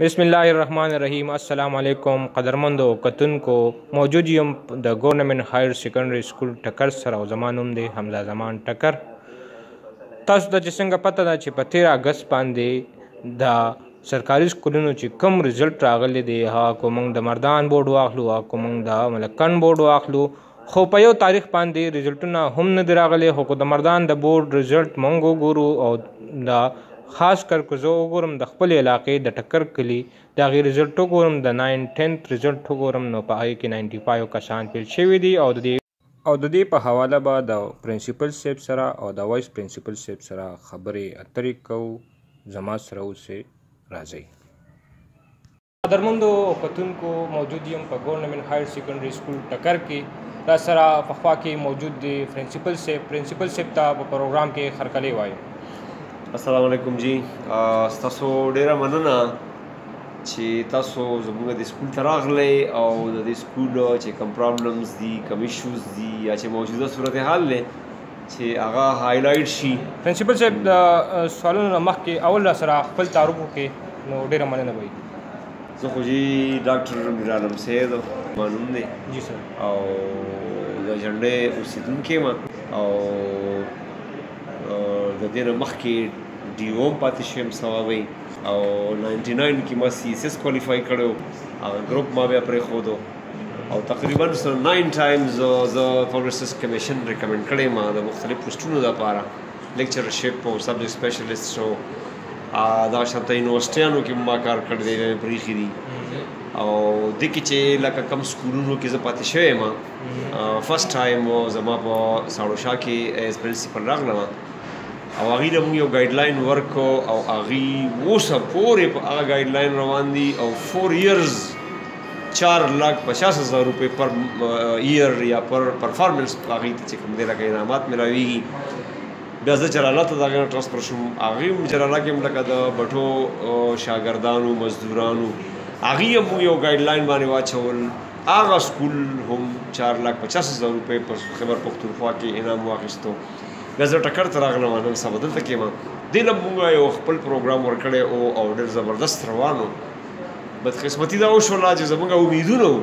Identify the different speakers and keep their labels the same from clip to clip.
Speaker 1: بسم الله الرحمن الرحیم. السلام علیکم قدرمندو کتونکو. موجود یم د ګورنمنت هایر سیکنډري سکول ټکر سره او زما نوم دی حمزه زمان ټکر. تاسو ته چې څنګه پته ده چې په 13 اګست باندې د سرکاري سکولونو چې کوم رزلټ راغلی دی، هغه کو موږ د مردان بورډ واخلو، هغه کو موږ د ملکن بورډ واخلو، خو په یو تاریخ باندې رزلټونه هم نه دی راغلي. خو د مردان د بورډ رزلټ موږ وګورو او د خاص کر که زه وګورم د خپل علاقې د ټکر کلي د هغې رزلټ وګورم، د 9-10 رزلټ وګورم، نو په هغې کې 95 کسان فیل شوي دي. او د دې په حواله به د پرنسپل صاحب سره او د وایس پرنسپل صاحب سره خبرې اترې کوو. زما سره اوسې راځئ. قدرمندو کتونکو، موجود یم په ګورنمنت هایر سیکنډري سکول ټکر کې. را سره په خوا کې موجود دی پرنسپل صاحب ته په پروګرام کې هرکلی وایو.
Speaker 2: السلام علیکم جی. ستاسو ډیره مننه چې تاسو زموږ د سکول ته راغلی او د دې سکول چې کوم پرابلمز دي، کوم ایشوز دي، یا چې موجوده صورتحال دی چې هغه هایلایټ شي.
Speaker 1: پرنسپل صاحب د سوالونو نه مخکې اول را سره خپل تعارف وکړئ، نو ډیره مننه به وي.
Speaker 2: زه خو جی ډاکټر میر عالم سید ما نوم دی
Speaker 1: جی سر،
Speaker 2: او د جھنډې اوسېدونکی یم او د دې نه مخکې ډي او پاتې شوم صوابۍ او 99 کې ما سی ایس ایس کوالیفای کړی، هغه ګروپ ما بیا پرېښودو او تقریبا 9 ټایمز زه پبلسس کمیشن ریکمنډ کړی ما د مختلف پوسټونو دپاره، لیکچرشپ او سبجیکټ سپیشلیسټ شو. دا شانته یونیورسټیانو کې ما کار کړی دی، پرېښي دي. او دې کې چې لکه کم سکولونو کې زه پاتې شوی یم، فرسټ ټایم زما په ساړو شاه کې ایز پرنسپل راغلم او هغې له موږ یو ګایډ لاین ورکړو او هغې اوسه پورې په هغه ګایډ لاین روان دي او 4 ایئرز 4,50,000 روپۍ پر ایئر یا پر پرفارمنس هغې ته چې کوم دی لکه انعامات میلاویږي. بیا زه جلاله ته د هغې نه ټرانسفر شوم. هغې هم جلاله کې هم لکه د بټو شاګردانو مزدورانو هغې هم موږ یو ګایډ لاین باندې واچول. هغه سکول هم 4,50,000 روپۍ په خیبر پښتونخوا کې انعام واخیستو. بیا زه ټکر ته راغلم، نن سبا دلته کې یم. دې له موږ یو خپل پروګرام ورکړی او ډېر زبردست روان و. بدقسمتي دا وشوله چې زموږ امیدونه وو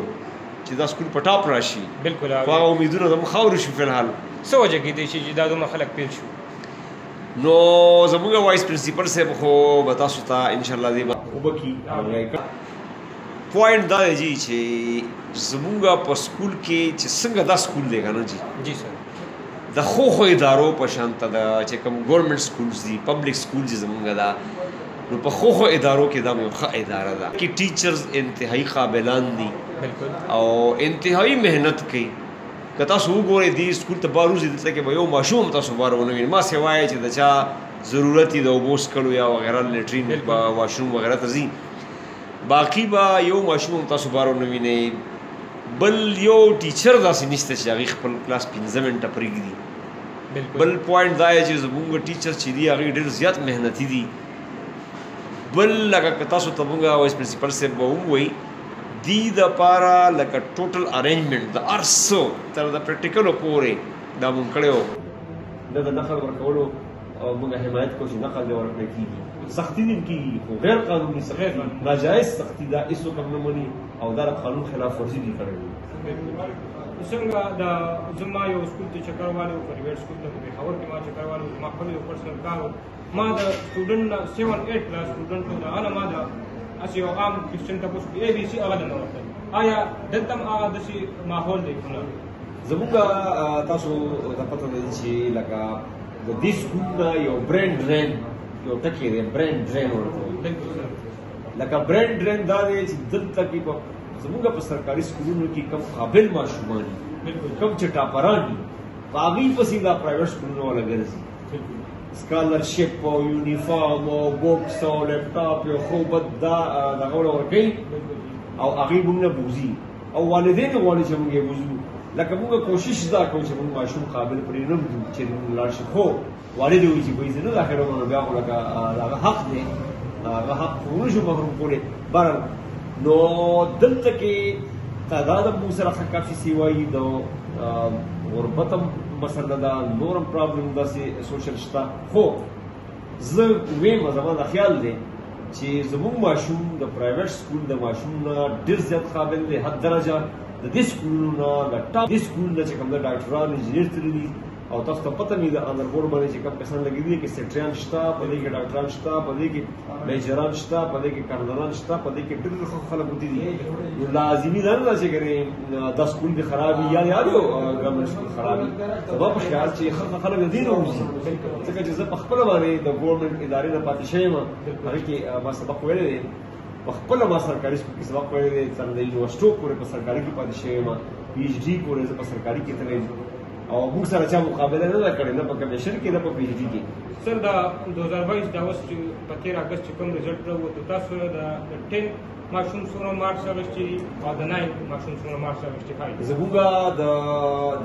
Speaker 2: چې دا سکول په ټاپ راشي،
Speaker 1: بلکل
Speaker 2: خو هغه امیدونه زموږ خاورې شو. فلحال
Speaker 1: څه وجه کېدی شي چې دا دومره خلک پیل شو؟
Speaker 2: نو زموږ وایس پرنسپل صاحب خو به تاسو ته انشاءالله دې به وبکي. پوینټ دا دی جی چې زموږ په سکول کې چې څنګه دا سکول دی که نه
Speaker 1: جی سر،
Speaker 2: د خو ادارو په شانته د چې کوم ګورنمنټ سکولز دي، پبلک سکولز زموږ دا، نو په خو ادارو کې دا یو ښه اداره ده کې ټیچرز انتهایی قابلان دي او انتهایی محنت کوي. که تاسو وګورئ دې سکول ته بار وځئ، دلته کې به یو ماشوم تاسو بار ونه وینئ، ما سوای چې د چا ضرورت وي د اوبو څښلو یا وغیره لیټرین به واشروم وغیره ته ځي، باقي به یو ماشوم تاسو بار ونه وینئ. بل یو ټیچر داسې نشته چې هغې خپل کلاس 15 منټه پرېږدي. بل پوینټ دا دی چې زموږ ټیچر چې دي هغې ډېر زیات محنتي دي. بل لکه که تاسو ته موږ وایس پرنسپل صاحب به ووایي دې دپاره لکه ټوټل ارینجمنټ د هر څه تر د پریکټیکلو پورې دا مونږ کړی و. دا د نقل ورکولو موږ حمایت کوو چې نقل دې ورکړی کېږي. سختي دې کېږي خو غیر قانوني سختي، ناجایز سختي دا هېڅوک هم نه مني او دا د قانون خلاف ورزي دي کړی.
Speaker 1: څنګه د زما یو سکول ته چکر والو، پرایویټ سکول ته په پېښور کې ما چکر والو، زما خپل یو پرسنل کار و. ما د سټوډنټ نه 7-8 کلاس سټوډنټ و، د هغه نه ما د هسې یو عام کوېسچن تپوس کړي ABC هغه نه ورکړل. آیا دلته هم هغه داسې ماحول دی که نه؟
Speaker 2: زموږ تاسو ته پته ده چې لکه د دې سکول نه یو برین ډرین یو ټکی دی، برین ډرین ورته لکه برین ډرین دا دی چې دلته کې زموږ په سرکاري سکولونو کې کم قابل ماشومان دي، کم چې ټاپران دي، په هغې پسې دا پرایویټ سکولونه والا ګرځي. سکالرشپ او یونیفارم او بوکس او لیپټاپ یو خو بد دا دغه وله ورکوي او هغې موږ نه بوځي او والدین غواړي چې موږ یې بوځو. لکه موږ کوشش دا کوو چې موږ ماشوم قابل پرې نه بوځو چې موږ لاړ شي، خو والد یې وایي چې بوځي نه داخله ومنو، بیا خو لکه هغه حق دی، هغه حق خو ونه شو محروم کولی. بهرحال نو دلته کې تعداد هم موږ سره ښه کافي سیوایي د غربت هم مسله ده، نور هم پرابلم داسې سوشل شته. خو زه ویم زما دا خیال دی چې زموږ ماشوم د پرایویټ سکول د ماشوم نه ډېر زیات قابل دی، حد درجه د دې سکولونو نه د ټاپ دې سکول نه چې کوم د ډاکټران انجینیر تللي دي او تاسو ته پته مې د انډربورډ باندې چې کوم کسان لګېدلي دي کې سیکټریان شته، په دې کې ډاکټران شته، په دې کې میجران شته، په دې کې کارنران شته، په دې کې ډېر خلک ودي دي. نو لازمي دا نه چې ګنې دا سکول دې خراب وي یا یو ګورنمنټ سکول خراب وي. زما په خیال چې خلک د دې نه وځي، ځکه چې زه په خپله باندې د ګورنمنټ ادارې نه پاتې شوی یم. هغې کې ما سبق ویلی دی، په خپله ما سرکاري سکول کې سبق ویلی دی، تر د یونیورسټو پورې په سرکاري کې پاتې شوی یم، پي ایچ ډي پورې زه په سرکاري کې تللی یم او موږ سره چا مقابله نه ده کړې، نه په کمیشن کې نه په پي ایچ ډي کې.
Speaker 1: سر دا 2022 دا اوس چې په 13 اګست چې کوم رزلټ راووت، تاسو د 10 ماشوم څومره مارکس اخیستي او د 9 ماشوم څومره مارکس اخیستي؟
Speaker 2: زموږ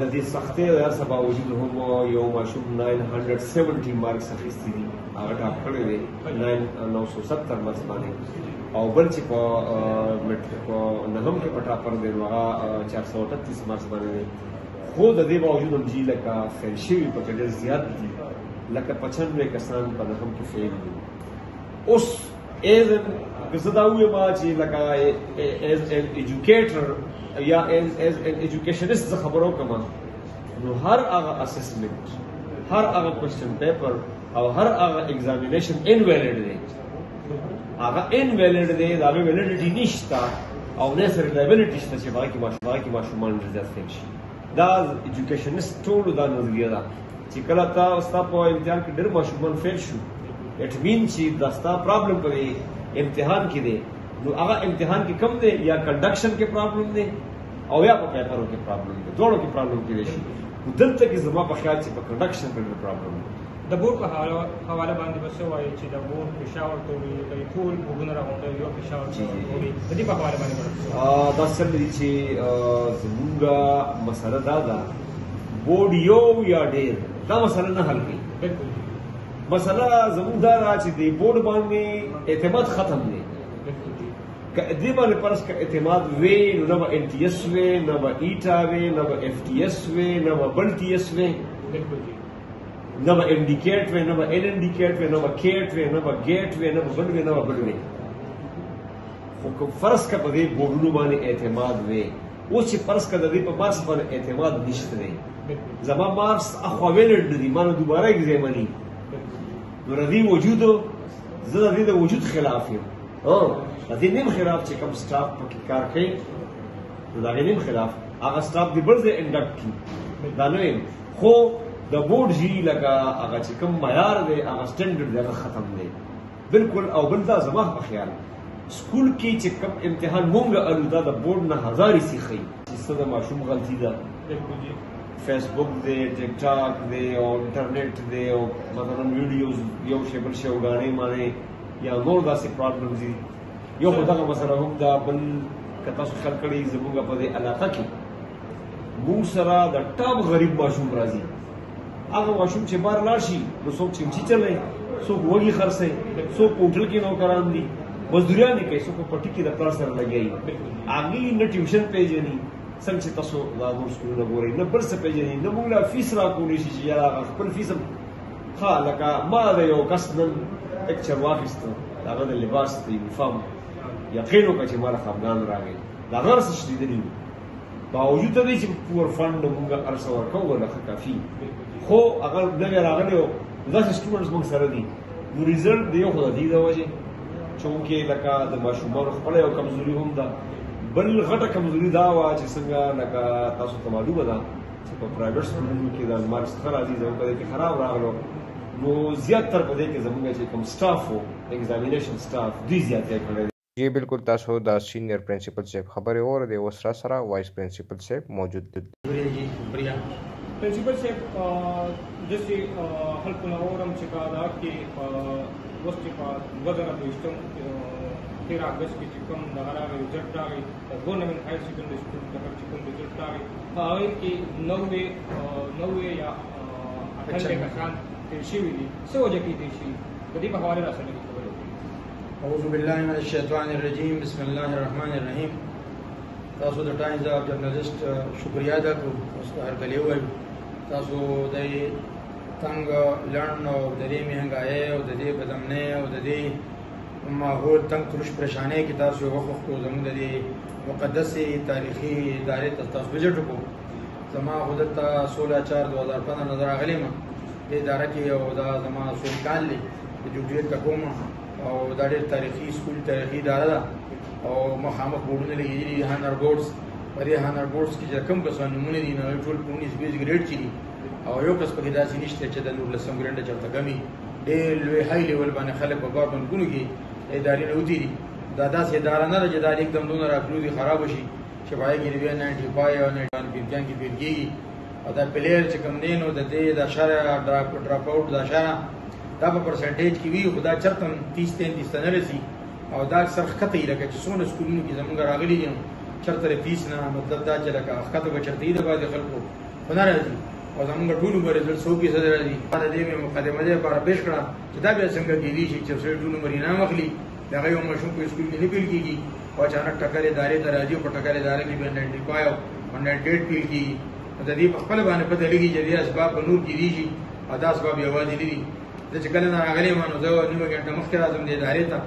Speaker 2: د دې سختۍ د هر څه باوجود هم یو ماشوم 970 مارکس اخیستي دي، هغه ټاپ کړی دی 970 مارکس باندې، او بل چې په میټرک په نهم کې په ټاپر دی نو هغه 438 مارکس باندې دی. خو د دې باوجود هم چې لکه فیل شوي پکې ډېر زیات دي، لکه 95 کسان په نهم کې فیل دي. اوس که زه دا ووایم چې لکه ایز این ایجوکیټر یا ایز این ایجوکیشنست زه خبره وکړم، نو هر هغه اسسمنټ، هر هغه کوېسچن پیپر او هر هغه ایگزامینیشن انویلډ دی، هغه انویلډ دی، د هغې ویلډیټي نشته او نه سره ریلایبلټي شته چې هغه کې ماشومان ډېر زیات فیل شي. دا ایجوکیشنست ټولو دا نظریه ده چې کله ستا په امتحان کې ډېر ماشومان فیل شو، اټ مین چې دا ستا پرابلم په امتحان کې دی، نو هغه امتحان کې کم دی یا کنډکشن کې پرابلم دی او یا په پیپرو کې پرابلم دی، دواړو کې پرابلم کېدای شي. دلته کې زما په خیال چې په کنډکشن کې ډېر پرابلم دی.
Speaker 1: د بورډ په حواله باندې به څه وایي چې د بورډ پېښور ته وړي، د ټول بورډونه راغونډوي یو پېښور ته وړي، د دې په حواله باندې
Speaker 2: دا څه دی چې زموږ مسله دا ده، بورډ یو یا ډېر دا مسله نه حل کوي.
Speaker 1: بالکل
Speaker 2: مسله زموږ دا ده چې د بورډ باندې اعتماد ختم دی. که دې باندې فرض که اعتماد وي نو نه به این ټي ایس وي، نه به ایټا وي، نه به اف ټي ایس وي، نه به بل ټي ایس وي، نه به انډیکیټ وي، نه به ان انډیکیټ وي، نه به کیټ وي، نه به ګیټ وي، نه به بل وي، نه به بل وي. خو که فرض که په دې بورډونو باندې اعتماد وي، اوس چې فرض که د دې په مارکس باندې اعتماد نشته دی، زما مارکس اخوا ویلډ دي، ما نه دوباره ایګزام مني، نو د دې وجود زه د دې د وجود خلاف یم. د دې نیم خلاف چې کوم سټاف پکې کار کوي، نو د هغې نیم خلاف هغه سټاف د بل ځای انډکټ کړي، دا نه یم. خو د بورډ جي لکه هغه چې کوم معیار دی، هغه سټنډرډ دی، هغه ختم دی بالکل. او بل دا زما په خیال سکول کې چې کوم امتحان مونږ الو دا د بورډ نه هزارې سیخي چې څه د ماشوم غلطي ده، فیسبوک دی، ټیک ټاک دی او انټرنیټ دی او مثلا ویډیوز یو شی بل شی وګاڼې مانې یا نور داسې پرابلمز دي. یو خو دغه مسله هم ده، بل که تاسو خیال کړئ زموږ په دې علاقه کې مونږ سره د ټاپ غریب ماشوم راځي. هغه ماشوم چې بار لاړ شي نو څوک چمچي چلوي، څوک وږي خرڅوي، څوک په هوټل کې نوکران دي، مزدوریان یې کوي، څوک په پټي کې د پلار سره لګیایي. هغې نه ټیوشن پیژني، څنګه چې تاسو دا نور سکولونه ګورئ، نه بل څه پیژني، نه موږ له فیس راکولی شي چې یاره هغه خپل فیس هم ښه لکه ما د یو کس نن پکچر واخیسته، د هغه د لباس د یونیفارم یقین وکړه چې ما له خفګان راغی، د هغه هر څه شدېدلي وو، باوجود د دې چې پور فنډ موږ هر څه ورکوو ورله ښه کافي، خو هغه نوی راغلی و داسې سټوډنټس موږ سره دي. نو ریزلټ د یو خو د دې د وجې چونکې لکه د ماشومانو خپله یو کمزوري هم ده، بل غټه کمزوري دا وه چې څنګه لکه تاسو ته معلومه ده چې په پرایویټ سکولونو کې د مارکس ښه راځي، زموږ په دې کې خراب راغلو، نو زیاتتر په دې کې زموږ چې کوم سټاف و ایگزامینیشن سټاف دوی زیاتې کړی.
Speaker 1: جی بالکل تاسو د سینئر پرنسپل صاحب خبرې اورئ، اوس را سره وایس پرنسپل صاحب موجود دي. پرنسپل صاحب داسې خلکونه اورم چې دا کې اوس چې په 2022 13 اګست کې چې کوم دغه راغی رزلټ راغی د ګورنمنټ هایر سیکنډري سکول څخه چې کوم رزلټ راغی په هغې کې 90 یا 98 کسان تېر شوي دي، څه وجه کېدای شي؟ د دې په حواله را سره خبرې وکړئ.
Speaker 3: اعوذ بالله من الشیطان الرجیم، بسم الله الرحمن الرحیم. تاسو د ټایمز اف جرنالست شکریہ ادا کوم، تاسو هرکلی وایو تاسو د تنګ لړن او د دې مهنګایي او د دې بدامنۍ او د دې ماحول تنگ ترش پریشانۍ کې تاسو یو وختو زموږ د مقدسې تاریخي ادارې ته تاسو وزټ وکړو. زما خو دلته 16/4/2015 نه راغلی یم دې اداره کې، او دا زما څو کال دی د ډیوټي ته کوم، او دا ډېر تاریخي سکول تاریخي اداره ده، او مخامخ بورډونه لګېدلي دي هانر بورډز. په دې هانر بورډز کې چې کوم کسان نومونه دي نو ټول 19-20 ګریډ چې دي، او یو کس پکې داسې نشته چې د 19 ګریډ چېرته کمي. ډېر لوی های لیول باندې خلک په بار بنکونو کې ادارې نه وتي دي. دا داسې اداره نه ده چې دا एकदम دونه راپلودي خراب شي چې په هغې کې 95 او 99 کې فیل کېږي. او دا پلیر چې کوم دی نو د دې د اشاره ډراپ آوټ د اشاره دا په پرسنټیج کې وي، خو دا چېرته 30-33 ته نه رسي. او دا اکثر ښکته وي، لکه چې څومره سکولونو کې زموږ راغلي دي چېرته د فیس نه مطلب دا چې لکه ښکته به چېرته وي د بعضې خلکو خو نه راځي. او زموږ ټولو به رزلټ 100% راځي. د دې مې مقدمه دې لپاره پیش کړه چې دا بیا څنګه کېدی شي چې سړی ټول عمر انعام اخلي، د هغه یو ماشوم په سکول کې نه پیل کېږي او اچانک ټکر ادارې ته راځي، په ټکر اداره کې بیا 95 او 98 پیل کېږي. د دې په خپل باندې پته لګي چې دې اسباب په نور کېدی شي، او دا اسباب یوازې نه دي. زه چې کله نه راغلی یم نو زه نیمه ګنټه مخکې راځم دې ادارې ته.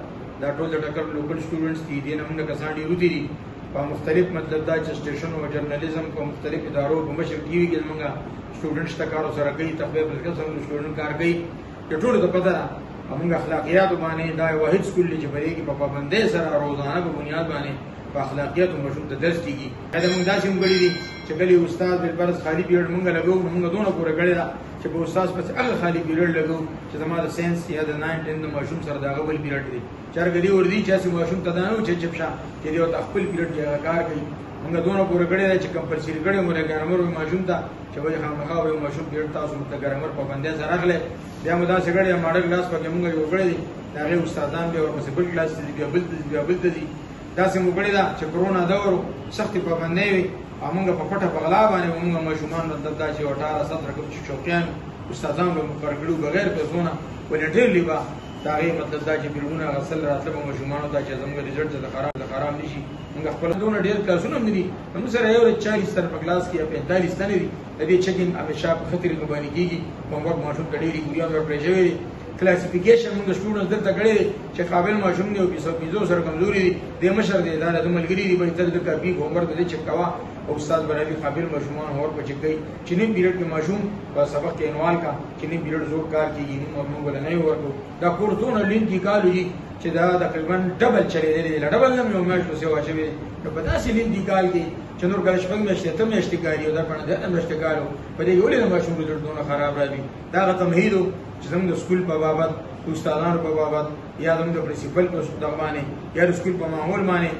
Speaker 3: دا ټول د ټکر لوکل سټوډنټس دي، دې نه موږ کسان ډېر وتي دي په مختلف مطلب دا چې سټیشن او جرنالیزم په مختلف ادارو په مشر ټي وي کې زموږ سټوډنټس ته کار سره کوي، تخفیف ورکړي څنګه سټوډنټ کار کوي. چې ټولو ته پته ده موږ اخلاقیاتو باندې دا یو واحد سکول دی چې په دې کې په پابندۍ سره روزانه په بنیاد باندې په اخلاقیاتو ماشوم ته درس کېږي. دا موږ داسې هم کړي دي چې کله یو استاد بالفرض خالي پیریډ موږ لګوو نو موږ دونه پوره کړې ده چې په استاد پسې هغه خالي پیریډ لګوو چې زما د ساینس یا د 9-10 د ماشوم سره د هغه بل پیریډ دی. چرګ دې وردي چې هسې ماشوم ته دا نه و چې چپشه چې دې ورته خپل پیریډ کې هغه کار کوي. موږ دونه پوره کړې ده چې کمپلسري کړې مو د ګرامر ماشوم ته چې وایي خامخا یو ماشوم پیریډ تاسو ته ګرامر پابندۍ سره راغلی. بیا مو داسې کړې ماډل کلاس پکې موږ یو کړی دی، د هغې استادان بیا ورپسې بل کلاس ته ځي، بیا بل ته ځي، بیا بل ته ځي. داسې مو کړې ده چې کرونا دور و، سختې پابندۍ وي، او موږ په پټه په غلا باندې موږ ماشومان مطلب دا چې 18-17 کوم چې شوقیان استادان به مقرر کړو بغیر پیسو نه ولنټرلی به د هغې مطلب دا چې پیریډونه غسل راتله به ماشومانو ته چې زموږ رزلټ ته خراب نه شي. موږ خپل دونه ډېر کلاسونه هم نه دي، موږ سره یو 40 تنه په کلاس کې یا 45 تنه دي. د دې چیکینګ همیشه په ښه طریقه باندې کېږي. هومورک ماشوم ته ډېرې ګوریان ورکړی شوی دي. کلاسیفیکیشن موږ سټوډنټس دلته کړی دی چې قابل ماشوم دی او پیسو سره کمزوري دي، د مشر دی دا د ملګري دی به تل د کاپي هومورک دې چک کوه او استاد برابر قابل ماشومان هومورک به چک کوي. چې نیم پیریډ کې ماشوم په سبق کې انوال کا چې نیم پیریډ زور کار کېږي، نیم موږ له نه ورکو. دا کورسونه لینکي کالو دي چې دا تقریبا ډبل چلېدلی دی، ډبل نه یو میاشت پسې واچوي. نو په داسې لینکي کال کې چې نور کله شپږ میاشتې ته میاشتې کار یو دا په 10 میاشتې کار و، په دې یولې د ماشوم رزلټ دونه خراب راځي. دا هغه تمهید و چې زموږ د سکول په بابت، استادانو په بابت، یا زموږ د پرنسپل په دغه باندې، یا د سکول په معمول باندې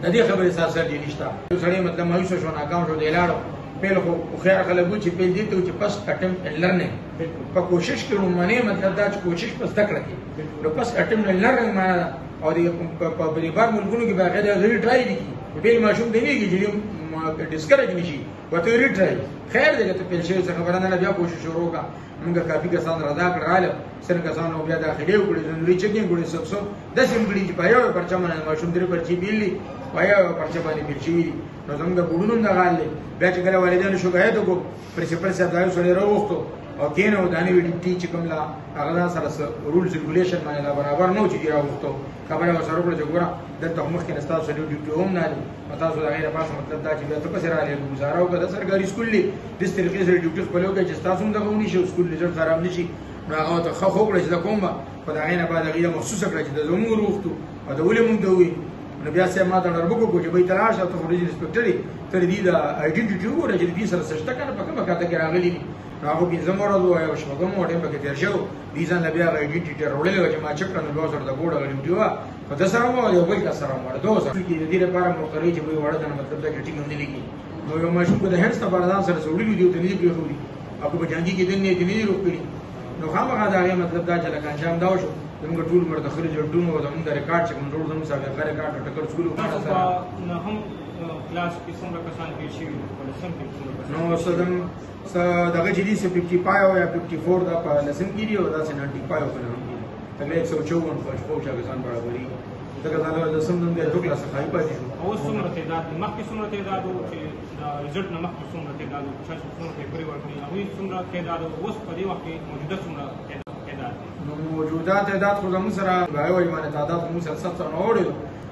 Speaker 3: د دې خبرې سر دې نشته. یو سړی مطلب مایوسه شو، ناکام شو، دی لاړو. پیل خو هوښیار خلک وو چې پیل دې ته و چې فسټ اټمپټ اینډ لرنینګ، په کوشش کې لومړنۍ مطلب دا چې کوشش په زده کړه کې، نو فسټ اټمپټ اینډ لرنینګ معنا ده. او په بریبار ملکونو کې باقاعده غیر ټرای دي کی پیل ماشوم دی ویږي چې ډسکریج نشي وته ری ټرای. خیر دې ته پیل شوی څه خبره نه، بیا کوشش شروع وکړه. موږ کافي کسان رضا کړل، سر کسان بیا داخلي وکړي، ضروري چکینګ وکړي، سب داسې وکړي چې په یو پرچه باندې ماشوم درې پرچې بیللی په یو پرچه باندې بیل شوي دي. نو زموږ د بوډونو هم دغه حال دی. بیا چې کله والدینو شکایت وکړو، پرنسپل صاحب دا یو سړی راوغوښتو او کېنو د نوي ډیپټي چې کوم لا هغه سره رولز ریګولیشن باندې لا برابر نه و چې دې راوغوښتو. خبره ورسره وکړه چې ګوره دلته خو مخکې نه ستاسو ډیپټي هم نه دی، تاسو د هغې لپاره مطلب دا چې بیا ته پسې رالې ګزاره وکړه. دا سرکاري سکول دی، داسې طریقې سره ډیوټي خپله وکړه چې ستاسو هم دغه ونشي او سکول رزلټ خراب نه شي. نو هغه ورته ښه خو وکړه چې دا کوم به، خو د هغې نه بعد هغې محسوسه کړه چې د زموږ وروغوښتو او د ولې موږ ته ووایي. نو بیا صاحب ما ته ډربک وکړو چې بهی ته راشه، ته خو ریجن انسپکټر یې، ته د دې د آیډنټټي وګوره چې د دې سره څه شته که نه، په کومه کاته کې راغلي دي. نو هغه 15 ورځ وه یا شپږم وه ټایم پکې تېر شوی، دې ځان له بیا هغه آیډنټټي راوړلې وه چې ما چک کړه. نو بیا ورسره د بورډ هغه ډیوټي وه، په ده سره هم وه، یو بل کس سره هم وه، دوه سره د دې لپاره مقررې چې بهی وړه ده، مطلب دا کرټیک هم نه لیکي. نو یو ماشوم که د هینډس نه بارځان سره څه وړلي دي ورته نه دي پرېښودي، او که په جانګي کې دننه یې نه دي روغ کړي. نو خامخا د هغې مطلب دا چې لکه انجام دا وشو. زموږ ټول عمر د ښه رزلټونو او زموږ د ریکارډ چې کوم ټول زموږ سابقه ریکارډ او ټکر سکول
Speaker 1: کلاس کې څومره کسان تېر شوي
Speaker 3: نو څه دغه چې دي څه 55 یا 54 دا په لسم کې دي او داسې 95 په نهم کې دي. تقریبا 154 په شپږ کسان برابري ځکه دا له لسم نوم دی دوه کلاس خای پاتې شو.
Speaker 1: اوس څومره تعداد دی؟ مخکې څومره تعداد و چې د رزلټ نه مخکې څومره تعداد و چې څومره پیپرې ورکړي هغوی څومره تعداد و اوس په دې وخت کې موجوده څومره تعداد دی؟
Speaker 3: نو موجوده تعداد خو زموږ سره هغه وایي باندې تعداد خو موږ سره سخت نه وړي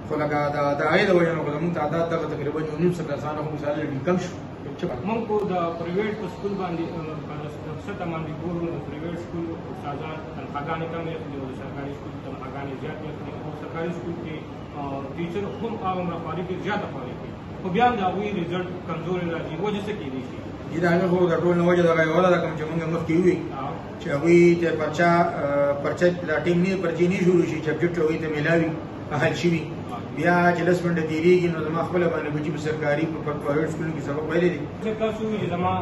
Speaker 3: خو لکه د عاید وایي نو زموږ تعداد دغه تقریبا 900 کسانو خو مثال کم شو
Speaker 4: موږ کو د پرایویټ په سکول باندې څه باندې ګورو د پرایویټ سکول استادان تنخواګانې کمې اخلي او سرکاري سکول تنخواګانې زیاتې اخلي او سرکاري سکول کې ټیچر هم هغه خاري کې زیاته خاري کوي خو بیا د هغوی رزلټ کمزوري راځي وجه څه کېدای شي
Speaker 3: دا هغه خو د ټول نه وجه دغه یوه ده کوم چې موږ مخکې ووي چې هغوی ته پرچه لا ټیم نه پرچې نه شروع شي سبجیکټ هغوی ته میلاوي حل شوي بیا چې لس منټه تېرېږي نو زما خپله باندې بچي په سرکاري په پرایویټ سکولونو کې سبق ویلی دي
Speaker 4: تاسو چې زما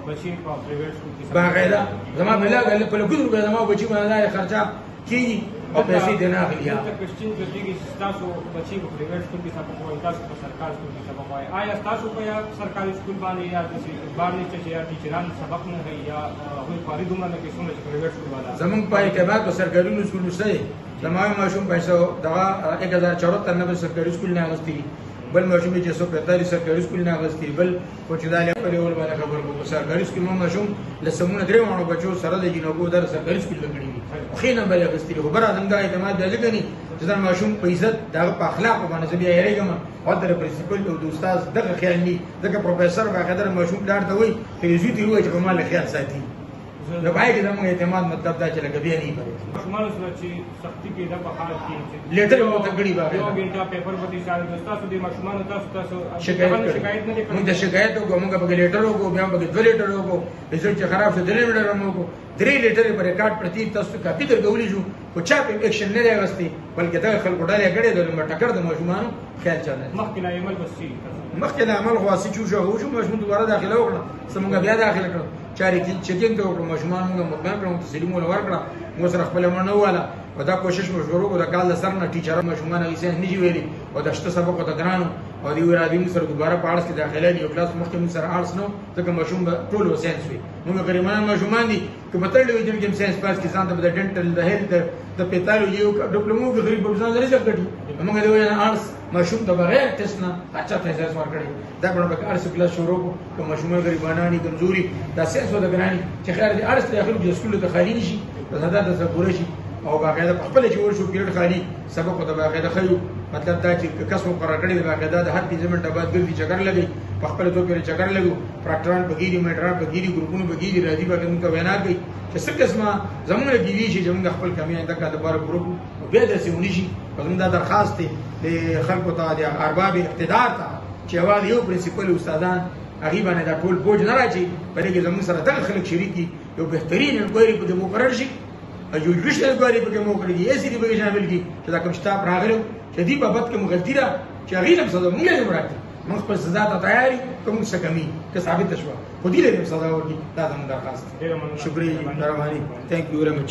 Speaker 4: بچي په پرایویټ سکول کې
Speaker 3: باقاعده زما په لکونو روپۍ زما بچي باندې خرچه کېږي او پیسې ترې نه اخلي
Speaker 4: کوېسچن کېږي چې ستاسو بچي په پرایویټ سکول کې سبق وایي تاسو په سرکاري سکول کې سبق وایي آیا ستاسو په یا سرکاري سکول باندې یا داسې بار نشته چې یا ټیچران سبق نه کوي یا هغوی خواري دومره نه کوي څومره چې پرایویټ سکول والا
Speaker 3: زموږ په اعتماد په سرکاري سکولونو شته دی زما یو ماشوم پیسو دغه 1074 سکول نه اخیستي بل ماشوم چې 145 سرکاري سکول نه اخیستي بل کوچدالي په لیول باندې خبر کو سرکاري سکول مو ماشوم لسمونه درې وانه بچو سره د جنوبو در سرکاري سکول لګړي خو نه به اخیستي خو بر ادم دا اعتماد دی ځکه چې دا ماشوم په عزت دغه په اخلاق باندې بیا یریږم او د پرنسپل او د استاد دغه خیال ني دغه پروفیسور باقاعده ماشوم لار ته وي فیزیو دی وي چې په مال خیال ساتي نو باید زموږ اعتماد مطلب دا چې لکه بیا نه پرې
Speaker 4: ماشومان سره چې سختي کې دا په حال کې
Speaker 3: لیټر مو تګړي باندې
Speaker 4: یو ګنټه پیپر په دې سال تاسو د ماشومان تاسو
Speaker 3: شکایت نه
Speaker 4: کړئ
Speaker 3: موږ د شکایت وکړو موږ په لیټر وکړو بیا په 2 لیټر وکړو رزلټ چې خراب شو 3 لیټر وکړو 3 لیټر په ریکارډ پرتی تاسو کاپی درګولې شو او چا په اکشن نه راغستي بلکې دا خلکو ډالې کړي د ټکر د ماشومان خیال چاله
Speaker 4: مخکې عمل بسې
Speaker 3: مخکې عمل خاصي چوشو ماشوم دوباره داخله وکړه سمګه بیا داخله کړو چاري کې چیکینګ ته وکړو ماشومان موږ مطمئن کړو تسلیم ولا ورکړه موږ سره خپل منو والا او دا کوشش مو شروع کړو د کال سر نه ټیچر ماشومان یې نه جی ویلي او د شته سبق او د ګرانو او دی ورا دې سره دوباره پارس کې داخله دی کلاس مخکې موږ سره آرټس نو ځکه ماشوم ټول وساینس وي موږ غریبانه ماشومان دي چې په تر ډیویژن کې ساينس پاس کې ځان ته د ډنټل د هیلث د پیتالوژي او ډیپلومو کې غریب په ځان لري ځکه موږ دی وایو آرټس ماشوم ته بغیر ټیسټ نه اچھا فیصله ورکړي دا په آرټس کلاس شروع کو ماشومان غریبانه دي کمزوري دا ساينس و د ګرانی چې خیر دي آرټس داخل کې سکول ته خالي نشي دا د صبر شي او باقاعده خپل جوړ شو پیریډ خالي سبق ته باقاعده خيو مطلب دا چې کس مو قرار کړی باقاعده د هر 15 منټه بعد ګرځي چکر لګي خپل تو پیری چکر لګو پراکټران بګيري میټران بګيري ګروپونو بګيري راځي باندې موږ وینا کوي چې څه قسمه زموږ دیوی شي چې موږ خپل کمیان دغه د بار ګروپ به د سیمونی شي په موږ دا درخواست دی د خلکو ته د ارباب اقتدار ته چې اول یو پرنسپل استادان هغه باندې دا ټول بوج نه راځي په دې کې زموږ سره دغه خلک شریکي یو بهترین انکوایري په مقرر شي جو جوړشل انکوایري په مو کړی یې سړي به شامل کی چې دا کوم شتاب راغلو چې دی بابت کې مغلطی را چې هغه هم صدا مونږ نه مراتي موږ خپل سزا ته تیاری کوم څه کمی که ثابت شوه خو دې له سزا ورکی دا زموږ درخواست شکریہ مهرباني ثانک یو ویری مچ